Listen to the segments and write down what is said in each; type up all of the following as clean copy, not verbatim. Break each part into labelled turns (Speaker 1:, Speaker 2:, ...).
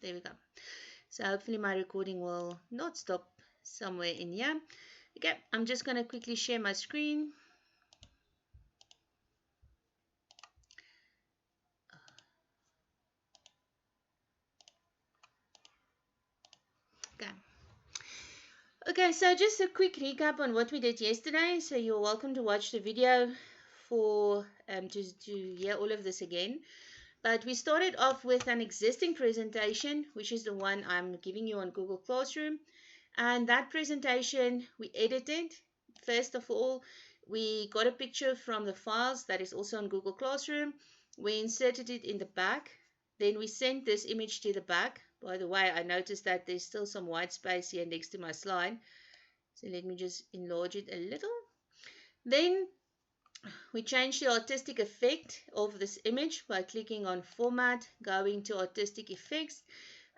Speaker 1: There we go. So hopefully my recording will not stop somewhere in here. Okay, I'm just going to quickly share my screen. Okay. Okay, so just a quick recap on what we did yesterday. So you're welcome to watch the video for to hear all of this again. But we started off with an existing presentation, which is the one I'm giving you on Google Classroom. And that presentation we edited. First of all, we got a picture from the files that is also on Google Classroom. We inserted it in the back. Then we sent this image to the back. By the way, I noticed that there's still some white space here next to my slide. So let me just enlarge it a little. Then we changed the artistic effect of this image by clicking on Format, going to Artistic Effects.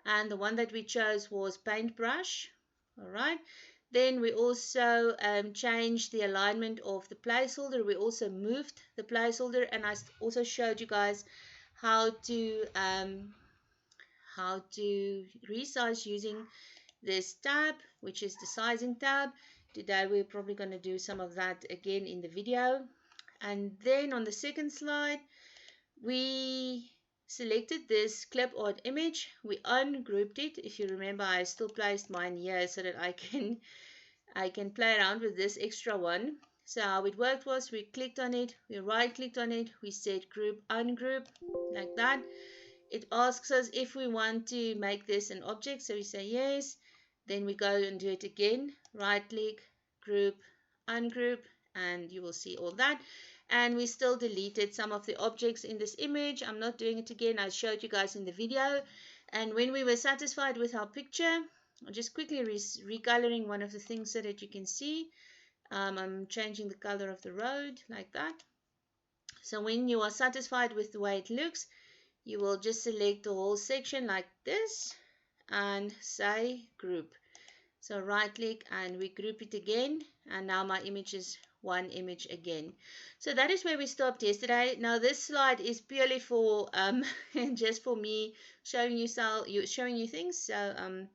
Speaker 1: And the one that we chose was Paintbrush. All right. Then we also changed the alignment of the placeholder. We also moved the placeholder, and I also showed you guys how to resize using this tab, which is the sizing tab. Today we're probably going to do some of that again in the video. And then on the second slide, we selected this clip art image. We ungrouped it. If you remember, I still placed mine here so that I can play around with this extra one. So how it worked was we clicked on it, we right clicked on it, we said group, ungroup, like that. It asks us if we want to make this an object, so we say yes. Then we go and do it again, right click, group, ungroup, and you will see all that. And we still deleted some of the objects in this image. I'm not doing it again, I showed you guys in the video. And when we were satisfied with our picture, I'm just quickly recoloring one of the things so that you can see. I'm changing the color of the road like that. So when you are satisfied with the way it looks, you will just select the whole section like this and say group. So right click and we group it again, and now my image is one image again. So that is where we stopped yesterday. Now this slide is purely for just for me showing you things. So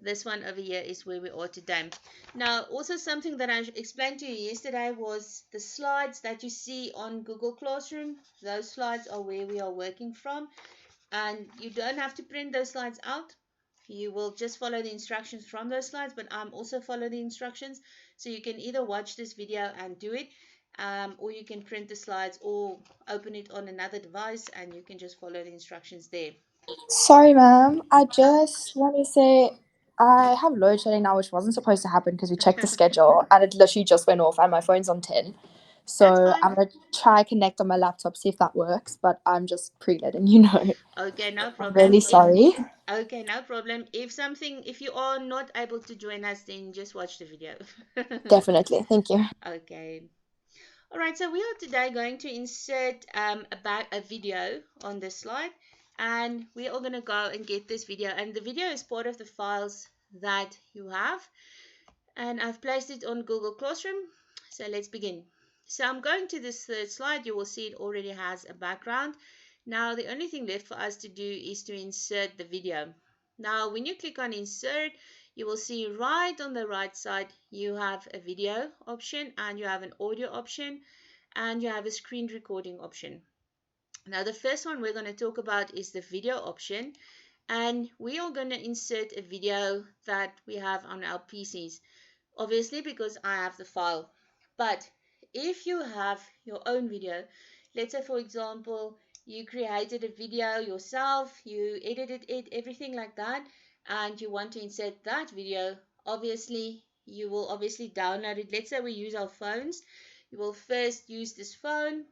Speaker 1: this one over here is where we are today. Now also something that I explained to you yesterday was the slides that you see on Google Classroom. Those slides are where we are working from, and you don't have to print those slides out. You will just follow the instructions from those slides, but I'm also follow the instructions. So you can either watch this video and do it, or you can print the slides or open it on another device and you can just follow the instructions there.
Speaker 2: Sorry, ma'am. I just want to say I have load shedding now, which wasn't supposed to happen because we checked the schedule and it literally just went off and my phone's on 10. So I'm going to try connect on my laptop, see if that works, but I'm just pre-letting you know.
Speaker 1: Okay, no
Speaker 2: I'm
Speaker 1: problem.
Speaker 2: really sorry.
Speaker 1: Okay, no problem. If you are not able to join us, then just watch the video.
Speaker 2: Definitely. Thank you.
Speaker 1: Okay. All right, so we are today going to insert a video on this slide, and we are going to go and get this video, and the video is part of the files that you have, and I've placed it on Google Classroom. So let's begin. So I'm going to this third slide. You will see it already has a background. Now the only thing left for us to do is to insert the video. Now when you click on insert, you will see right on the right side you have a video option and you have an audio option and you have a screen recording option. Now the first one we're going to talk about is the video option, and we are going to insert a video that we have on our PCs, obviously because I have the file. But if you have your own video, let's say for example you created a video yourself, you edited it, everything like that, and you want to insert that video, obviously you will download it. Let's say we use our phones. You will first use this phone,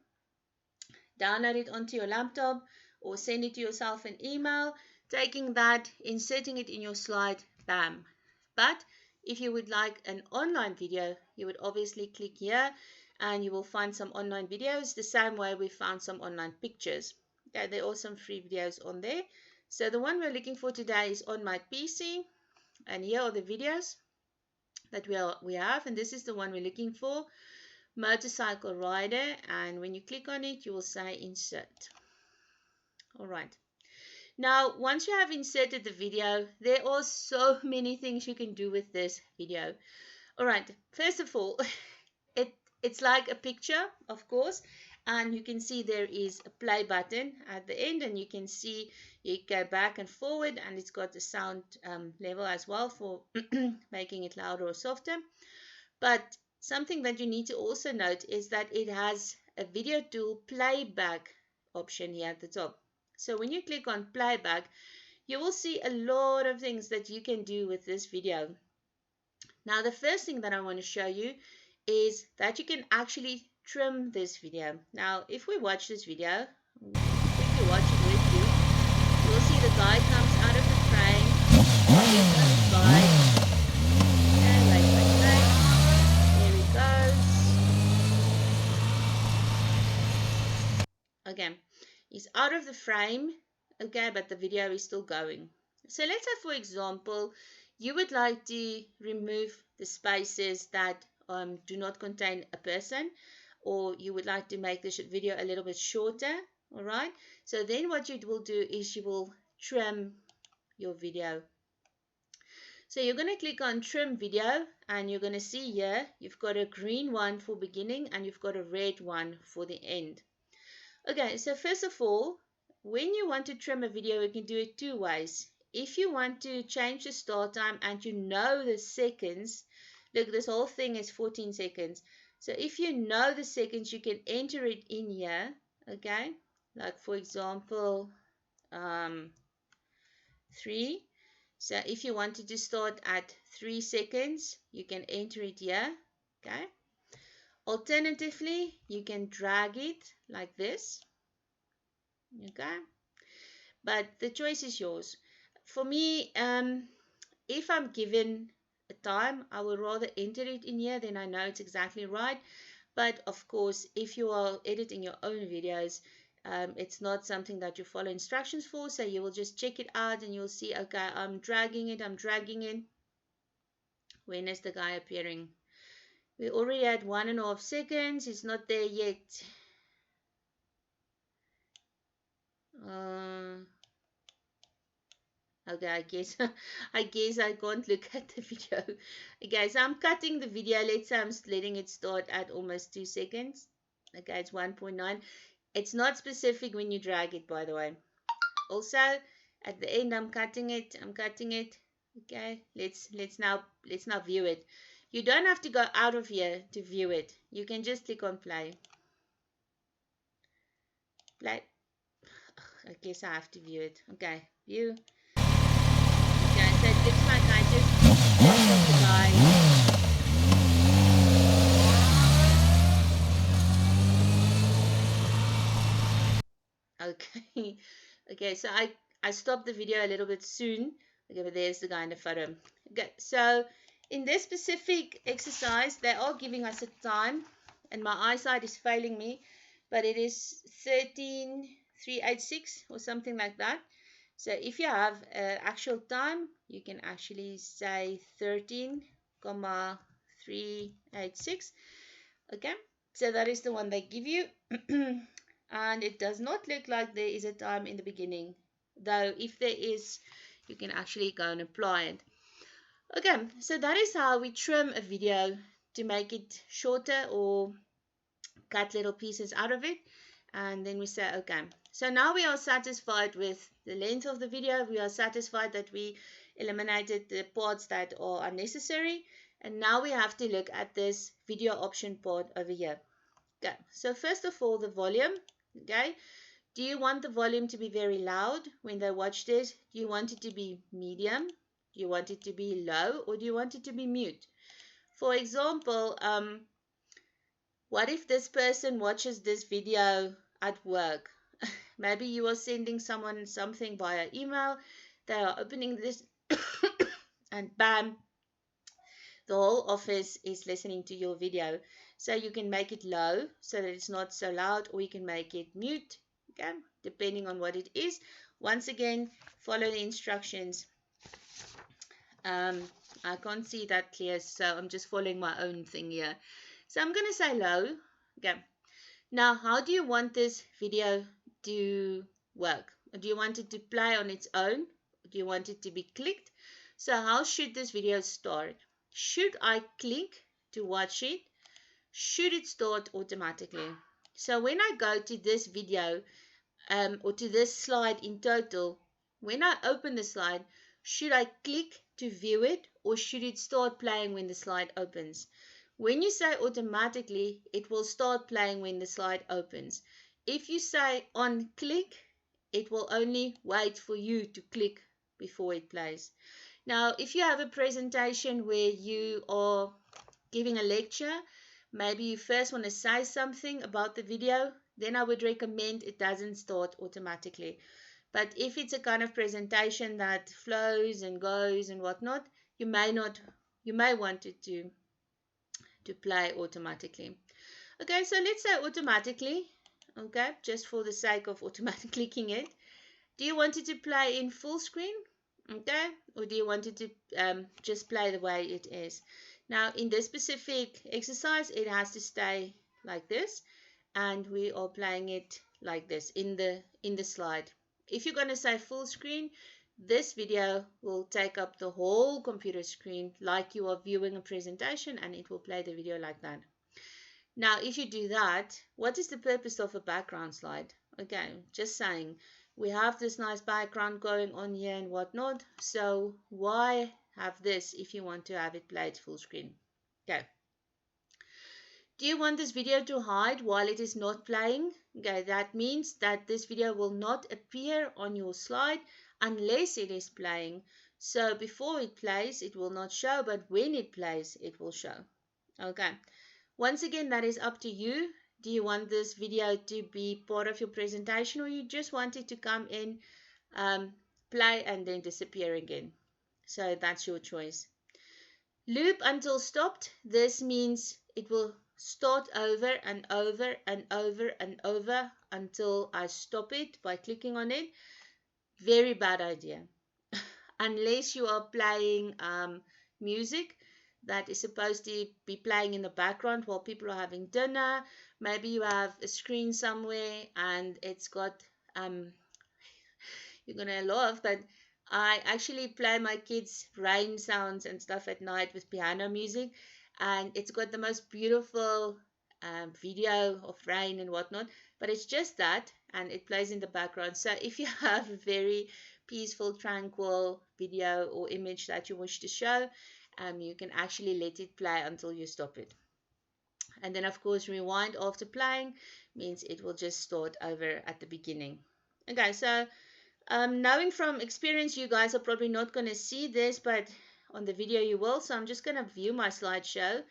Speaker 1: download it onto your laptop or send it to yourself an email, taking that, inserting it in your slide, bam. But if you would like an online video, you would obviously click here and you will find some online videos the same way we found some online pictures. Okay, there are some free videos on there. So the one we're looking for today is on my PC, and here are the videos that we have, and this is the one we're looking for, motorcycle rider, and when you click on it you will say insert. All right, Now, once you have inserted the video, there are so many things you can do with this video. All right, first of all, it it's like a picture, of course, and you can see there is a play button at the end, and you can see you go back and forward, and it's got the sound level as well for making it louder or softer. But something that you need to also note is that it has a video tool playback option here at the top. So when you click on playback, you will see a lot of things that you can do with this video. Now, the first thing that I want to show you is that you can actually trim this video. Now, if we watch this video, quickly watch it with you, you'll see the guy comes out of the frame, gets on his bike, and wait, there he goes. Okay, he's out of the frame, okay, but the video is still going. So let's say, for example, you would like to remove the spaces that do not contain a person, or you would like to make this video a little bit shorter, all right? So then what you will do is you will trim your video. So you're going to click on trim video, and you're going to see here you've got a green one for beginning and you've got a red one for the end. Okay, so first of all, when you want to trim a video, you can do it two ways. If you want to change the start time and you know the seconds, look, this whole thing is 14 seconds. So if you know the seconds, you can enter it in here, okay? Like, for example, 3. So if you wanted to start at 3 seconds, you can enter it here, okay? Alternatively, you can drag it like this, okay? But the choice is yours. For me, if I'm given a time, I would rather enter it in here, then I know it's exactly right. But of course, if you are editing your own videos, it's not something that you follow instructions for, so you will just check it out and you'll see, okay, I'm dragging it. When is the guy appearing? We already had 1.5 seconds. It's not there yet. Okay, I guess I can't look at the video. Okay, so I'm cutting the video. Let's say I'm letting it start at almost 2 seconds. Okay, it's 1.9. It's not specific when you drag it, by the way. Also, at the end, I'm cutting it. Okay, let's now view it. You don't have to go out of here to view it. You can just click on play. Play. I guess I have to view it. Okay, view. Okay, so it looks like I just left the guy. Okay, okay, so I stopped the video a little bit soon. Okay, but there's the guy in the photo. Okay, so in this specific exercise, they are giving us a time, and my eyesight is failing me, but it is 13,386 or something like that. So if you have an actual time, you can actually say 13,386. Okay, so that is the one they give you. And it does not look like there is a time in the beginning, though if there is, you can actually go and apply it. Okay, so that is how we trim a video to make it shorter or cut little pieces out of it. And then we say, okay, so now we are satisfied with the length of the video. We are satisfied that we eliminated the parts that are unnecessary. And now we have to look at this video option part over here. Okay, so first of all, the volume. Okay, do you want the volume to be very loud when they watch this? Do you want it to be medium? Do you want it to be low? Or do you want it to be mute? For example, what if this person watches this video at work? Maybe you are sending someone something via email. They are opening this and bam, the whole office is listening to your video. So you can make it low so that it's not so loud, or you can make it mute, okay, depending on what it is. Once again, follow the instructions. I can't see that clear, so I'm just following my own thing here. So I'm going to say low. Okay. Now, how do you want this video to work? Or do you want it to play on its own? Or do you want it to be clicked? So how should this video start? Should I click to watch it? Should it start automatically? So when I go to this video, or to this slide in total, when I open the slide, should I click to view it or should it start playing when the slide opens? When you say automatically, it will start playing when the slide opens. If you say on click, it will only wait for you to click before it plays. Now, if you have a presentation where you are giving a lecture, maybe you first want to say something about the video, then I would recommend it doesn't start automatically. But if it's a kind of presentation that flows and goes and whatnot, you may not, you may want it to play automatically. Okay, so let's say automatically, okay, just for the sake of automatically clicking it. Do you want it to play in full screen? Okay, or do you want it to just play the way it is? Now, in this specific exercise, it has to stay like this, and we are playing it like this in the slide. If you're going to say full screen, this video will take up the whole computer screen like you are viewing a presentation, and it will play the video like that. Now, if you do that, what is the purpose of a background slide? Okay, just saying, we have this nice background going on here and whatnot, so why have this if you want to have it played full screen? Okay. Do you want this video to hide while it is not playing? Okay, that means that this video will not appear on your slide unless it is playing. So before it plays, it will not show, but when it plays, it will show. Okay. Once again, that is up to you. Do you want this video to be part of your presentation or you just want it to come in, play and then disappear again? So that's your choice. Loop until stopped. This means it will start over and over and over and over until I stop it by clicking on it. Very bad idea. Unless you are playing music that is supposed to be playing in the background while people are having dinner. Maybe you have a screen somewhere and it's got, you're going to laugh, but I actually play my kids' rain sounds and stuff at night with piano music, and it's got the most beautiful video of rain and whatnot, but it's just that, and it plays in the background. So if you have a very peaceful, tranquil video or image that you wish to show, you can actually let it play until you stop it. And then, of course, rewind after playing means it will just start over at the beginning. Okay, so knowing from experience, you guys are probably not going to see this, but on the video you will. So I'm just going to view my slideshow.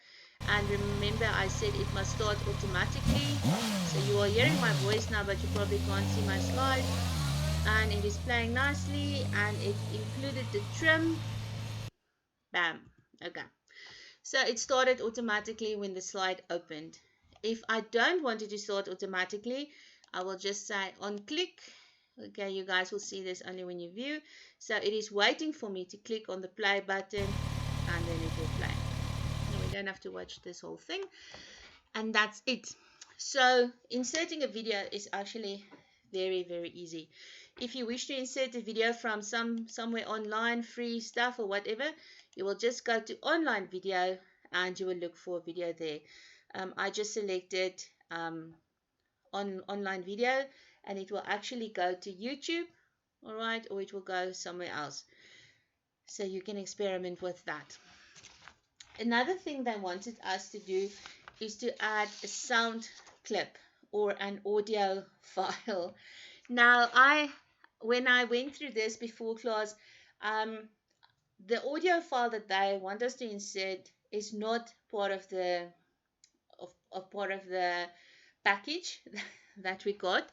Speaker 1: And remember, I said it must start automatically. So you are hearing my voice now, but you probably can't see my slide. And it is playing nicely, and it included the trim. Bam. Okay. So it started automatically when the slide opened. If I don't want it to start automatically, I will just say on click. Okay, you guys will see this only when you view. So it is waiting for me to click on the play button and then it will play. Now we don't have to watch this whole thing. And that's it. So inserting a video is actually very, very easy. If you wish to insert a video from somewhere online, free stuff or whatever, you will just go to online video and you will look for a video there. I just selected online video and it will actually go to YouTube, all right, or it will go somewhere else. So you can experiment with that. Another thing they wanted us to do is to add a sound clip or an audio file. Now, when I went through this before class, the audio file that they want us to insert is not part of the package that we got.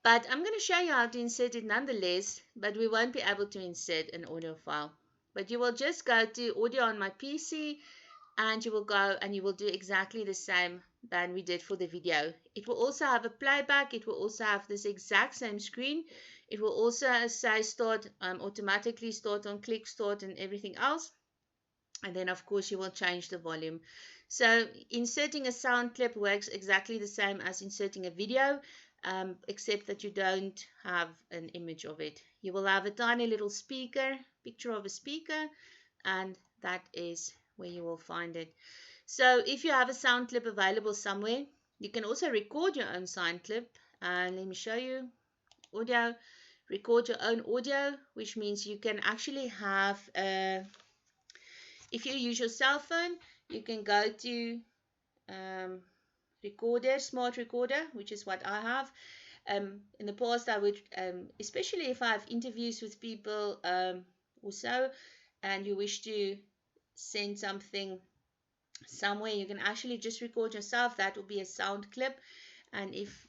Speaker 1: But I'm going to show you how to insert it nonetheless, but we won't be able to insert an audio file. But you will just go to audio on my PC and you will go and you will do exactly the same than we did for the video. It will also have a playback. It will also have this exact same screen. It will also say start, automatically start on click start and everything else. And then of course you will change the volume. So inserting a sound clip works exactly the same as inserting a video. except that you don't have an image of it. You will have a tiny little speaker, picture of a speaker, and that is where you will find it. So if you have a sound clip available somewhere, you can also record your own sound clip. And let me show you audio. Record your own audio, which means you can actually have if you use your cell phone, you can go to um, recorder, smart recorder, which is what I have. In the past, I would, especially if I have interviews with people or so, and you wish to send something somewhere, you can actually just record yourself. That will be a sound clip. And if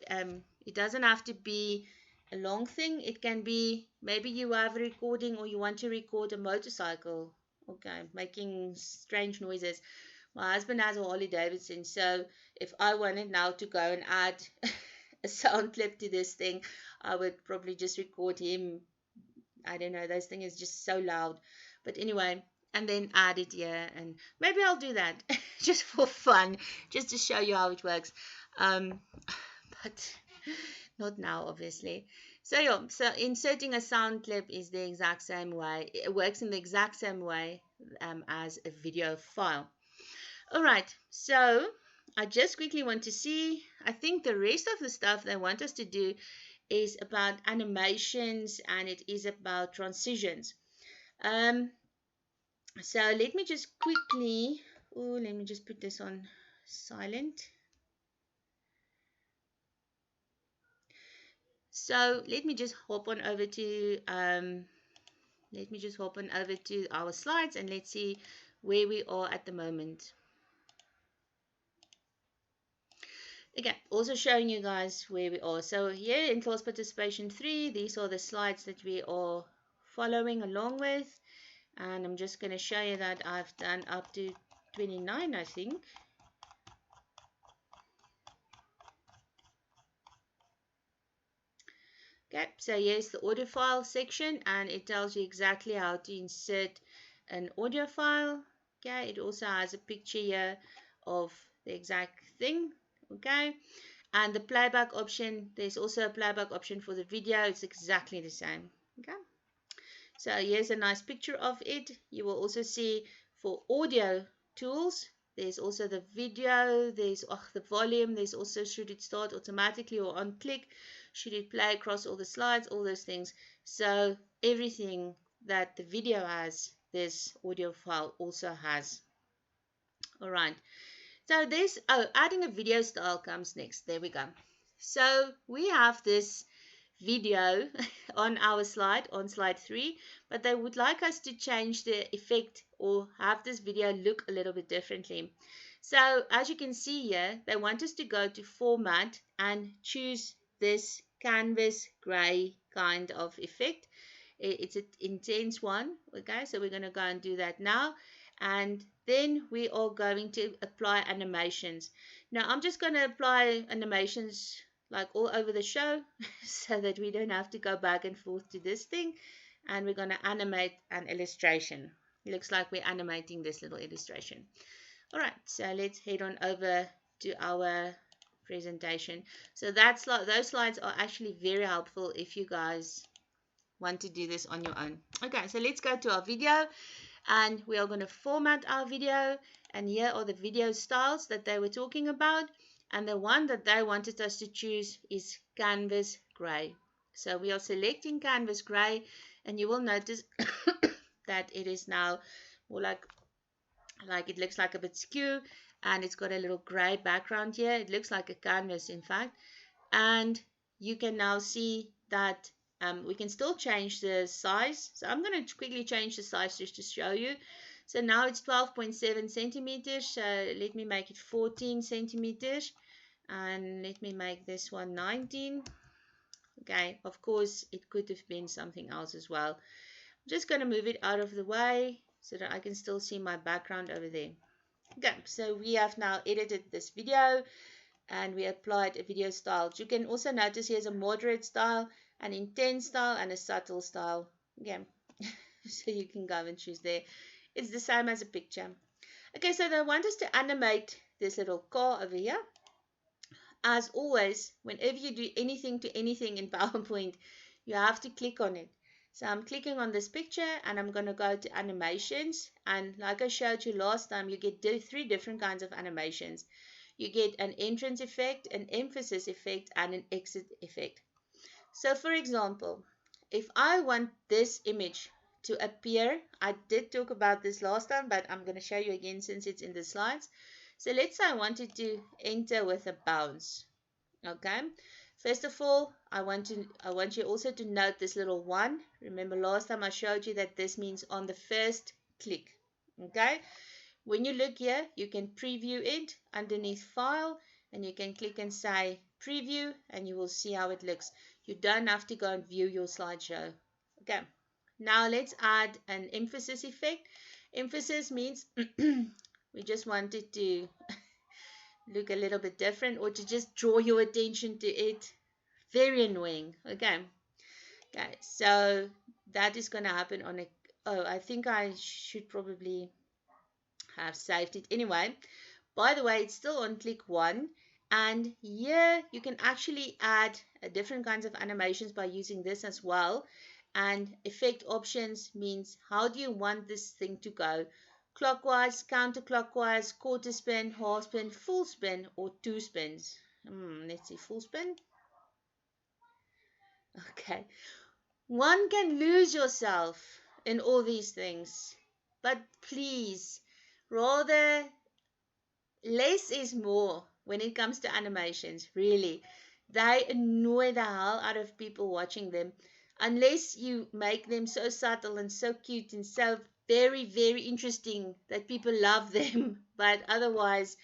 Speaker 1: it doesn't have to be a long thing, it can be maybe you have a recording or you want to record a motorcycle, okay, making strange noises. My husband has a Harley Davidson, so if I wanted now to go and add a sound clip to this thing, I would probably just record him. I don't know, this thing is just so loud. But anyway, and then add it here, and maybe I'll do that just for fun, just to show you how it works. Um, but not now, obviously. So yeah, so inserting a sound clip is the exact same way. It works in the exact same way as a video file. All right, so I just quickly want to see, I think the rest of the stuff they want us to do is about animations and it is about transitions. Um, so let me just quickly, let me just put this on silent. So let me just hop on over to our slides and let's see where we are at the moment. Okay, also showing you guys where we are. So here in class participation 3, these are the slides that we are following along with. And I'm just going to show you that I've done up to 29, I think. Okay, so here's the audio file section and it tells you exactly how to insert an audio file. Okay, it also has a picture here of the exact thing. Okay, and the playback option, there's also a playback option for the video. It's exactly the same. Okay, so here's a nice picture of it. You will also see for audio tools, there's also the video, there's the volume, there's also should it start automatically or on click, should it play across all the slides, all those things. So everything that the video has, this audio file also has. All right. So this, adding a video style comes next. There we go. So we have this video on our slide, on slide 3, but they would like us to change the effect or have this video look a little bit differently. So as you can see here, they want us to go to format and choose this canvas gray kind of effect. It's an intense one. Okay, so we're going to go and do that now. And then we are going to apply animations. Now I'm just going to apply animations like all over the show so that we don't have to go back and forth to this thing. And we're going to animate an illustration. It looks like we're animating this little illustration. All right, so let's head on over to our presentation. So those slides are actually very helpful if you guys want to do this on your own. Okay, so let's go to our video and we are going to format our video, and here are the video styles that they were talking about, and the one that they wanted us to choose is canvas gray. So we are selecting canvas gray, and you will notice that it is now more like it looks like a bit skew, and it's got a little gray background here. It looks like a canvas in fact, and you can now see that we can still change the size. So I'm going to quickly change the size just to show you. So now it's 12.7 centimeters. So let me make it 14 centimeters. And let me make this one 19. Okay, of course, it could have been something else as well. I'm just going to move it out of the way so that I can still see my background over there. Okay, so we have now edited this video and we applied a video style. You can also notice here's a moderate style, an intense style, and a subtle style. Again, so you can go and choose there. It's the same as a picture. Okay, so they want us to animate this little car over here. As always, whenever you do anything to anything in PowerPoint, you have to click on it. So I'm clicking on this picture and I'm going to go to animations. And like I showed you last time, you get three different kinds of animations. You get an entrance effect, an emphasis effect, and an exit effect. So for example, if I want this image to appear, I did talk about this last time, but I'm going to show you again since it's in the slides. So let's say I wanted to enter with a bounce. Okay. First of all, I want you also to note this little one. Remember last time I showed you that this means on the first click. Okay. When you look here, you can preview it underneath File, and you can click and say Preview, and you will see how it looks. You don't have to go and view your slideshow. Okay, now let's add an emphasis effect. Emphasis means we just want it to look a little bit different or to just draw your attention to it. Very annoying. Okay, so that is going to happen on a. Oh, I think I should probably have saved it anyway. By the way, it's still on click one. And here you can actually add different kinds of animations by using this as well. And effect options means how do you want this thing to go? Clockwise, counterclockwise, quarter spin, half spin, full spin, or two spins. Let's see, full spin. Okay. One can lose yourself in all these things. But please, rather less is more when it comes to animations, really. They annoy the hell out of people watching them unless you make them so subtle and so cute and so very, very interesting that people love them. But otherwise,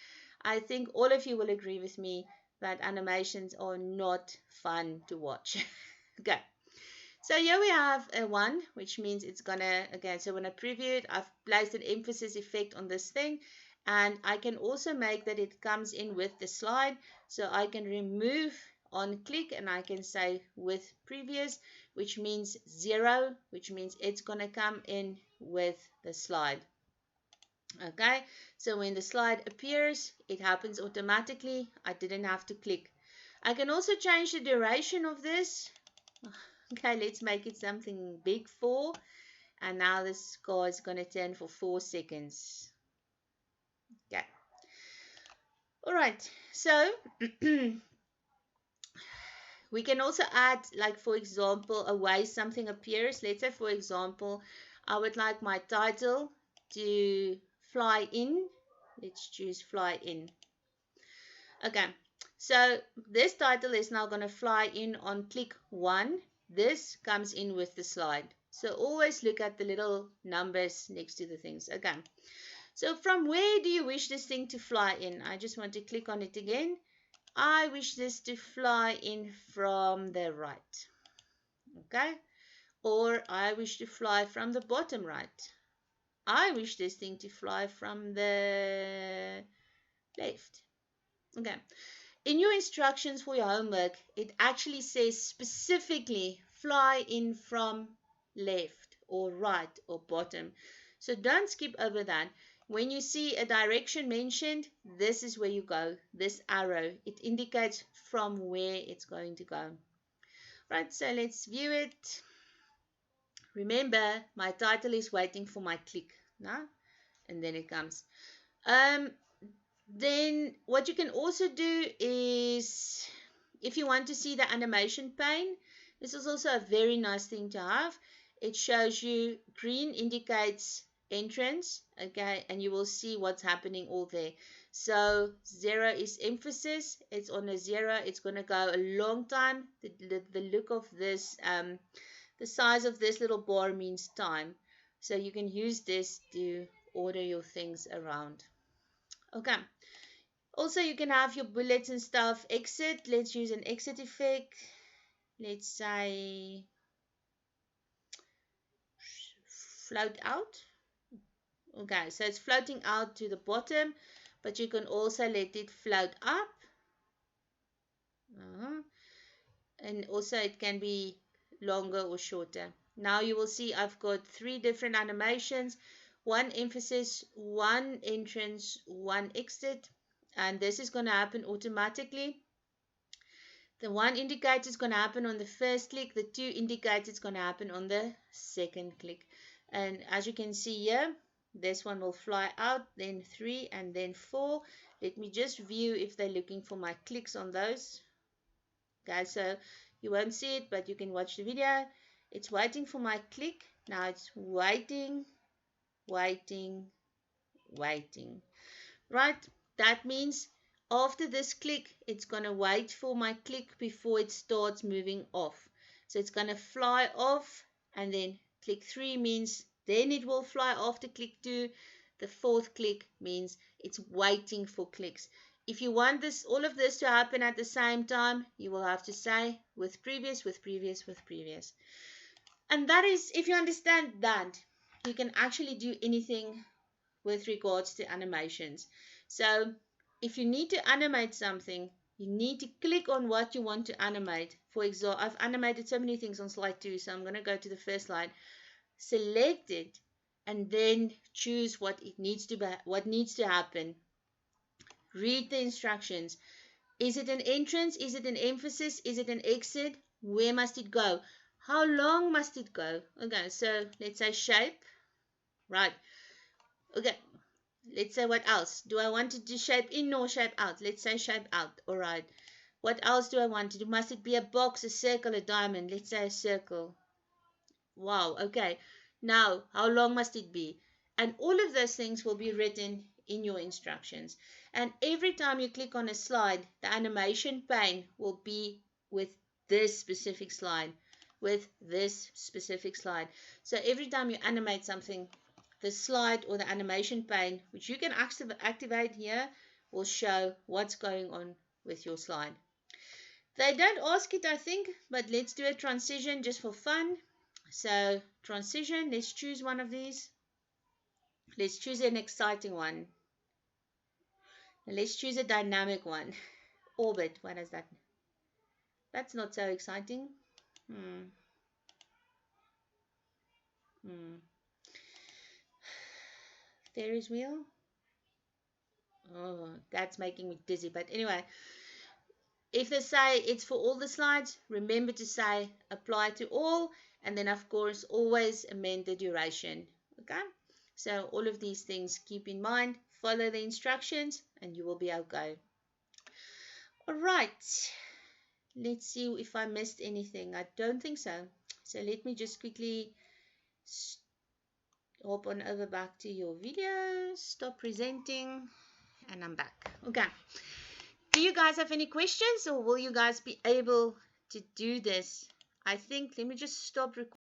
Speaker 1: I think all of you will agree with me that animations are not fun to watch. Okay. So here we have a one, which means it's gonna, again, so when I preview it, I've placed an emphasis effect on this thing. And I can also make that it comes in with the slide. So I can remove on click and I can say with previous, which means 0, which means it's gonna come in with the slide. Okay, so when the slide appears, it happens automatically. I didn't have to click. I can also change the duration of this. Okay, let's make it something big, 4. And now this car is going to turn for 4 seconds. Okay. All right. So we can also add, like, for example, a way something appears. Let's say, for example, I would like my title to fly in. Let's choose fly in. Okay. So this title is now going to fly in on click 1. This comes in with the slide. So always look at the little numbers next to the things. Okay. So from where do you wish this thing to fly in? I just want to click on it again. I wish this to fly in from the right. Okay. Or I wish to fly from the bottom right. I wish this thing to fly from the left. Okay. In your instructions for your homework, it actually says specifically fly in from left or right or bottom. So don't skip over that. When you see a direction mentioned, this is where you go. This arrow, it indicates from where it's going to go. Right, so let's view it. Remember, my title is waiting for my click. No? And then it comes. Then what you can also do is, if you want to see the animation pane, this is also a very nice thing to have. It shows you green indicates entrance, okay, and you will see what's happening all there. So 0 is emphasis. It's on a 0. It's going to go a long time. The look of this, the size of this little bar means time. So you can use this to order your things around. Okay. Also, you can have your bullets and stuff. Exit. Let's use an exit effect. Let's say float out. Okay, so it's floating out to the bottom, but you can also let it float up. And also it can be longer or shorter. Now you will see I've got 3 different animations. 1 emphasis, 1 entrance, 1 exit. And this is going to happen automatically. The 1 indicator is going to happen on the first click. The 2 indicator is going to happen on the second click. And as you can see here, this one will fly out, then 3 and then 4. Let me just view if they're looking for my clicks on those. Okay, so you won't see it, but you can watch the video. It's waiting for my click. Now it's waiting, waiting, waiting. Right? That means after this click, it's going to wait for my click before it starts moving off. So it's going to fly off, and then click 3 means then it will fly after click 2. The fourth click means it's waiting for clicks. If you want this, all of this to happen at the same time, you will have to say with previous, with previous, with previous. And that is, if you understand that, you can actually do anything with regards to animations. So if you need to animate something, you need to click on what you want to animate. For example, I've animated so many things on slide 2, so I'm going to go to the first slide, select it, and then choose what needs to happen. Read the instructions. Is it an entrance? Is it an emphasis? Is it an exit? Where must it go? How long must it go? Okay, so let's say shape. Right. Okay, let's say what else? Do I want to do shape in or shape out? Let's say shape out. All right. What else do I want to do? Must it be a box, a circle, a diamond? Let's say a circle. Wow. Okay. Now, how long must it be? And all of those things will be written in your instructions. And every time you click on a slide, the animation pane will be with this specific slide, with this specific slide. So every time you animate something, the slide or the animation pane, which you can activate here, will show what's going on with your slide. They don't ask it, I think, but let's do a transition just for fun. So transition, let's choose one of these. Let's choose an exciting one. And let's choose a dynamic one. Orbit, what is that? That's not so exciting. Hmm. Hmm. Ferris wheel. Oh, that's making me dizzy. But anyway, if they say it's for all the slides, remember to say apply to all, and then of course always amend the duration. Okay, so all of these things keep in mind, follow the instructions, and you will be okay. All right, let's see if I missed anything. I don't think so. So let me just quickly hop on over back to your video, stop presenting, and I'm back. Okay. Do you guys have any questions, or will you guys be able to do this? I think, let me just stop recording.